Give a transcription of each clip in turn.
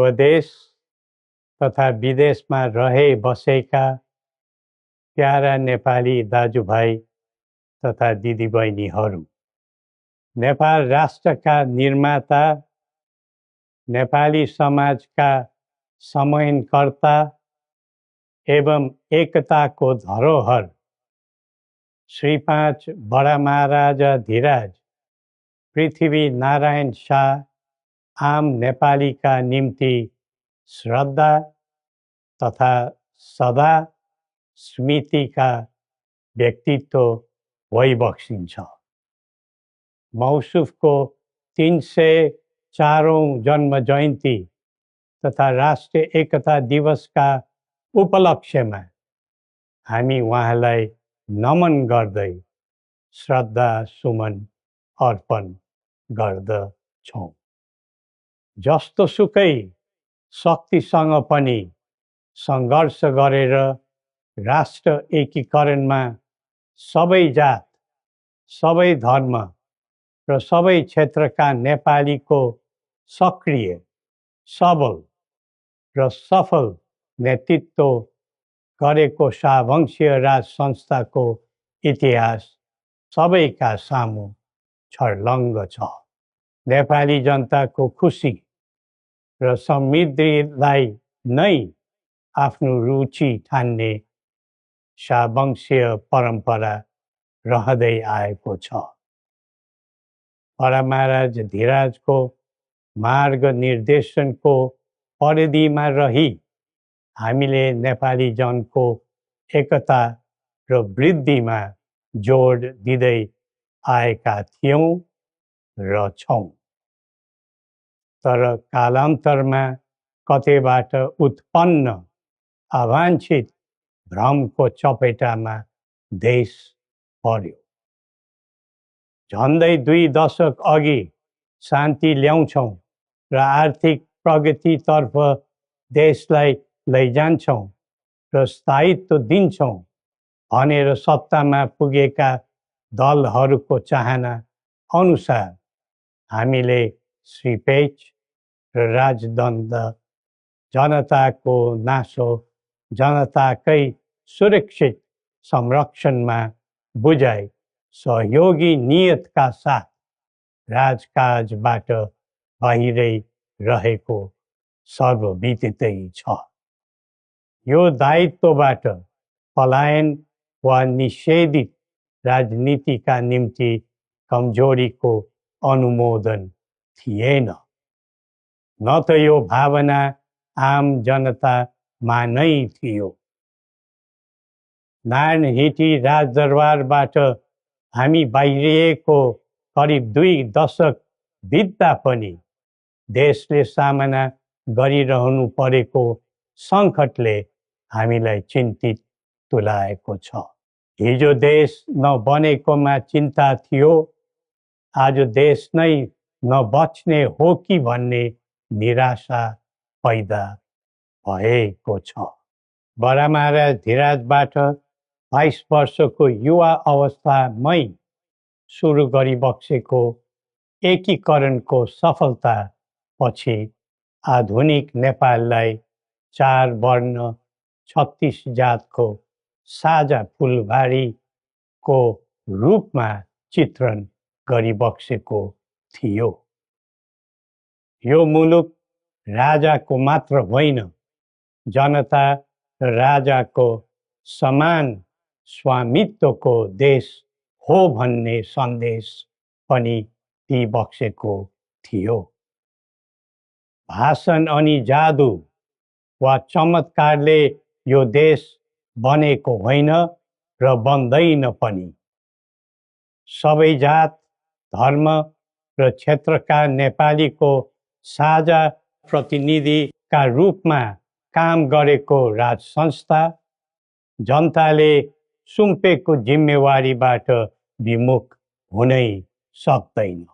स्वदेश तथा विदेशमा रहे बसेका प्यारा नेपाली दाजुभाइ तथा दिदीबहिनीहरू, नेपाल राष्ट्रका निर्माता, नेपाली समाजका समन्वयकर्ता एवं एकताको धरोहर श्री 5 बडा महाराजा धीराज पृथ्वी नारायण शाह आम नेपालीका निम्ति श्रद्धा तथा सदा स्मृतिका व्यक्तित्व भइबक्सिन्छ। मौसुफको 304औं जन्म जयन्ती तथा राष्ट्रिय एकता दिवसका उपलक्ष्यमा हामी उहाँलाई नमन गर्दै श्रद्धा सुमन अर्पण गर्दछौँ। जस्तोसुकै शक्तिसँग पनि सङ्घर्ष गरेर राष्ट्र एकीकरणमा सबै जात, सबै धर्म र सबै क्षेत्रका नेपालीको सक्रिय, सबल र सफल नेतृत्व गरेको शाहवंशीय राज संस्थाको इतिहास सबैका सामु छर्लङ्ग छ। नेपाली जनताको खुसी र समृद्धिलाई नै आफ्नो रुचि ठान्ने शाहवंशीय परम्परा रहँदै आएको छ। बडा महाराज धीराजको मार्ग निर्देशनको परिधिमा रही हामीले नेपाली जनको एकता र वृद्धिमा जोड दिँदै आएका थियौँ र छौँ। तर कालान्तरमा कतैबाट उत्पन्न अवाञ्छित भ्रमको चपेटामा देश पर्यो। झन्डै 2 दशक अघि शान्ति ल्याउँछौँ र आर्थिक प्रगतितर्फ देशलाई लैजान्छौँ र स्थायित्व दिन्छौँ भनेर सत्तामा पुगेका दलहरूको चाहना अनुसार हामीले श्री पेच र राजदण्ड जनताको नासो जनताकै सुरक्षित संरक्षणमा बुझाइ सहयोगी नियतका साथ राजकाजबाट बाहिरै रहेको सर्वविदितै छ। यो दायित्वबाट पलायन वा निषेधित राजनीतिका निम्ति कमजोरीको अनुमोदन थिएन, न त यो भावना आम जनतामा नै थियो। नारायणहिटी राजदरबारबाट हामी बाहिरिएको करिब 2 दशक बित्दा पनि देशले सामना गरिरहनु परेको सङ्कटले हामीलाई चिन्तित तुल्याएको छ। हिजो देश नबनेकोमा चिन्ता थियो, आज देश नै नबच्ने हो कि भन्ने निराशा पैदा भएको छ। बडा महाराज धीराजबाट 22 वर्षको युवा अवस्थामै सुरु गरिबक्सेको एकीकरणको सफलता पछि आधुनिक नेपाललाई 4 वर्ण 36 जातको साझा फुलबारीको रूपमा चित्रण गरिबक्सेको थियो। यो मुलुक राजाको मात्र होइन, जनता र राजाको समान स्वामित्वको देश हो भन्ने सन्देश पनि दिइबक्सेको थियो। भाषण अनि जादु वा चमत्कारले यो देश बनेको होइन र बन्दैन पनि। सबै जात, धर्म र क्षेत्रका नेपालीको साझा प्रतिनिधिका रूपमा काम गरेको राज संस्था जनताले सुम्पेको जिम्मेवारीबाट विमुख हुनै सक्दैन।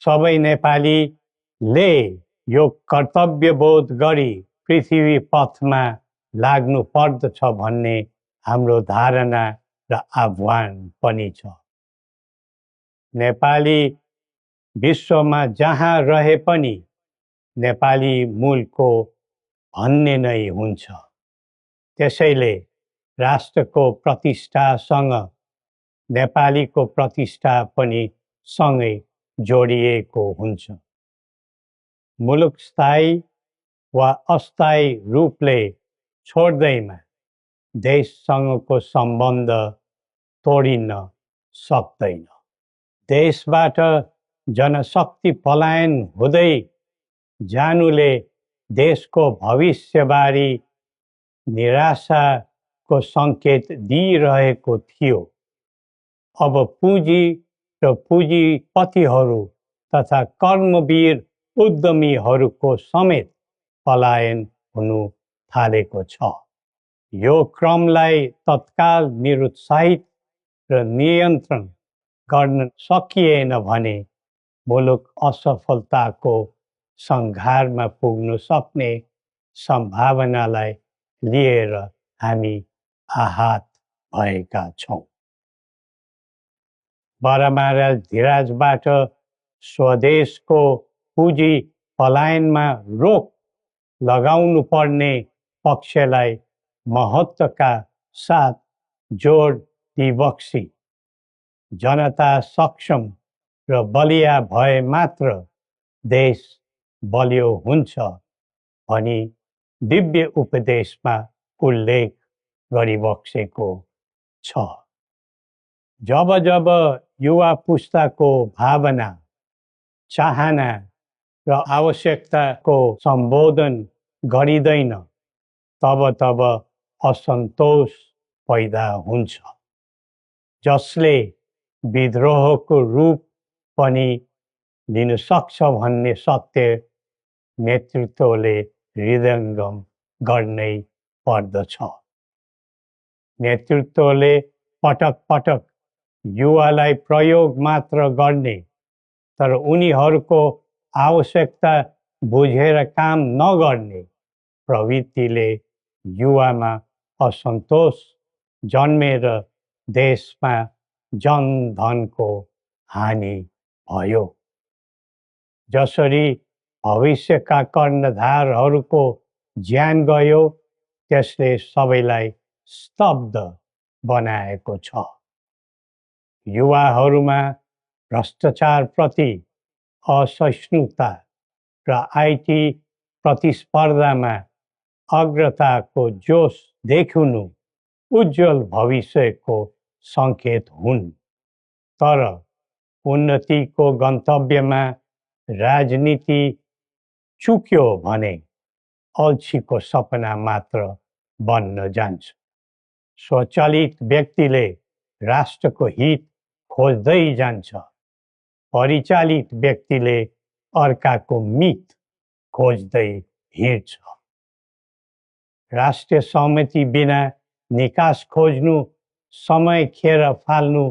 सबै नेपालीले यो कर्तव्यबोध गरी पृथ्वी पथमा लाग्नु पर्दछ भन्ने हाम्रो धारणा र आह्वान पनि छ। नेपाली विश्वमा जहाँ रहे पनि नेपाली मूलको भन्ने नै हुन्छ। त्यसैले राष्ट्रको प्रतिष्ठासँग नेपालीको प्रतिष्ठा पनि सँगै जोडिएको हुन्छ। मुलुक स्थायी वा अस्थायी रूपले छोड्दैमा देशसँगको सम्बन्ध तोडिन सक्दैन। देशबाट जनशक्ति पलायन हुँदै जानुले देशको भविष्यबारे निराशाको सङ्केत दिइरहेको थियो। अब पुँजी र पुँजीपतिहरू तथा कर्मवीर उद्यमीहरूको समेत पलायन हुनु थालेको छ। यो क्रमलाई तत्काल निरुत्साहित र नियन्त्रण गर्न सकिएन भने मुलुक असफलताको सङ्घारमा पुग्न सक्ने सम्भावनालाई लिएर हामी आहत भएका छौँ। बरामारा धिराजबाट स्वदेशको पुँजी पलायनमा रोक लगाउनु पर्ने पक्षलाई महत्त्वका साथ जोड दिबक्सी जनता सक्षम र बलिया भए मात्र देश बलियो हुन्छ भनी दिव्य उपदेशमा उल्लेख गरिबक्सेको छ। जब जब युवा पुस्ताको भावना, चाहना र आवश्यकताको सम्बोधन गरिँदैन तब तब असन्तोष पैदा हुन्छ, जसले विद्रोहको रूप पनि लिन सक्छ भन्ने सत्य नेतृत्वले हृदयङ्गम गर्नै पर्दछ। नेतृत्वले पटक पटक युवालाई प्रयोग मात्र गर्ने तर उनीहरूको आवश्यकता बुझेर काम नगर्ने प्रवृत्तिले युवामा असन्तोष जन्मेर देशमा जनधनको हानि भयो। जसरी भविष्यका कर्णधारहरूको ज्यान गयो त्यसले सबैलाई स्तब्ध बनाएको छ। युवाहरूमा भ्रष्टाचारप्रति असहिष्णुता र आइटी प्रतिस्पर्धामा अग्रताको जोश देखिनु उज्जवल भविष्यको सङ्केत हुन्। तर उन्नतिको गन्तव्यमा राजनीति चुक्यो भने अल्छीको सपना मात्र बन्न जान्छ। स्वचालित व्यक्तिले राष्ट्रको हित खोज्दै जान्छ, परिचालित व्यक्तिले अर्काको मित खोज्दै हिँड्छ। राष्ट्रिय सहमति बिना निकास खोज्नु समय खेर फाल्नु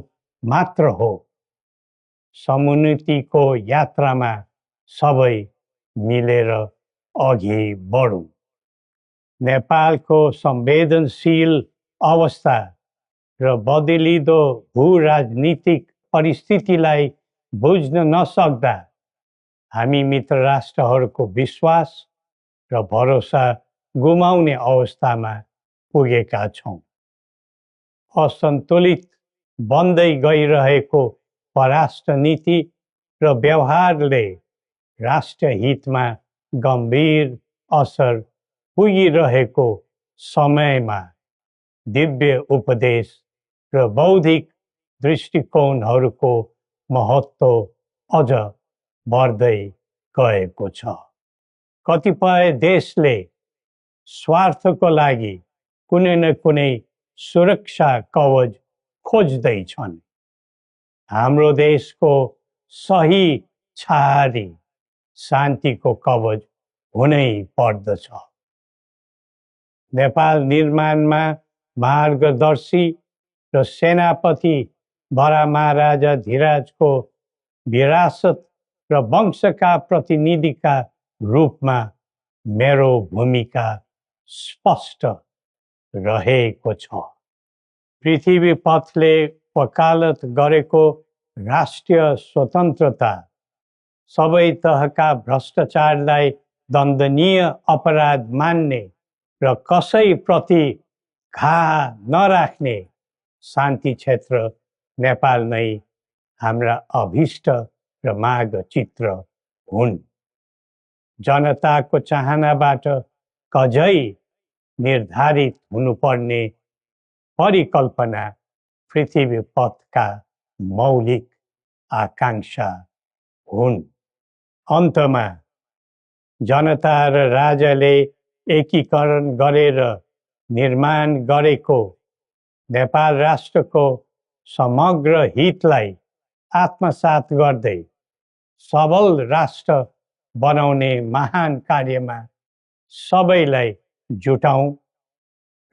मात्र हो। समुन्नतिको यात्रामा सबै मिलेर अघि बढौँ। नेपालको संवेदनशील अवस्था र बदलिँदो भू-राजनीतिक परिस्थितिलाई बुझ्न नसक्दा हामी मित्र राष्ट्रहरूको विश्वास र भरोसा गुमाउने अवस्थामा पुगेका छौँ। असन्तुलित बन्दै गइरहेको परराष्ट्र नीति र व्यवहारले राष्ट्रिय हितमा गम्भीर असर पुगिरहेको समयमा दिव्य उपदेश र बौद्धिक दृष्टिकोणहरूको महत्त्व अझ बढ्दै गएको छ। कतिपय देशले स्वार्थको लागि कुनै न कुनै सुरक्षा कवच खोज्दैछन्। हाम्रो देशको सही छहारी शान्तिको कवच हुनै पर्दछ। नेपाल निर्माणमा मार्गदर्शी र सेनापति बरामाराजा धिराजको विरासत र वंशका प्रतिनिधिका रूपमा मेरो भूमिका स्पष्ट रहेको छ। पृथ्वी पथले वकालत गरेको राष्ट्रिय स्वतन्त्रता सबै तहका भ्रष्टाचारलाई दण्डनीय अपराध मान्ने र कसैप्रति घाहा नराख्ने शान्ति क्षेत्र नेपाल नै हाम्रा अभिष्ट र माग चित्र हुन्। जनताको चाहनाबाट कझै निर्धारित हुनुपर्ने परिकल्पना पृथ्वी पथका मौलिक आकांक्षा हुन्। अन्तमा जनता र राजाले एकीकरण गरेर निर्माण गरेको नेपाल राष्ट्रको समग्र हितलाई आत्मसात गर्दै सबल राष्ट्र बनाउने महान कार्यमा सबैलाई जुटाउँ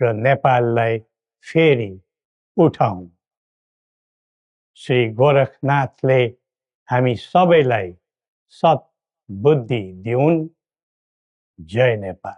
र नेपाललाई फेरि उठाउँ। श्री गोरखनाथले हामी सबैलाई सत् बुद्धि दिउन्। जय नेपाल।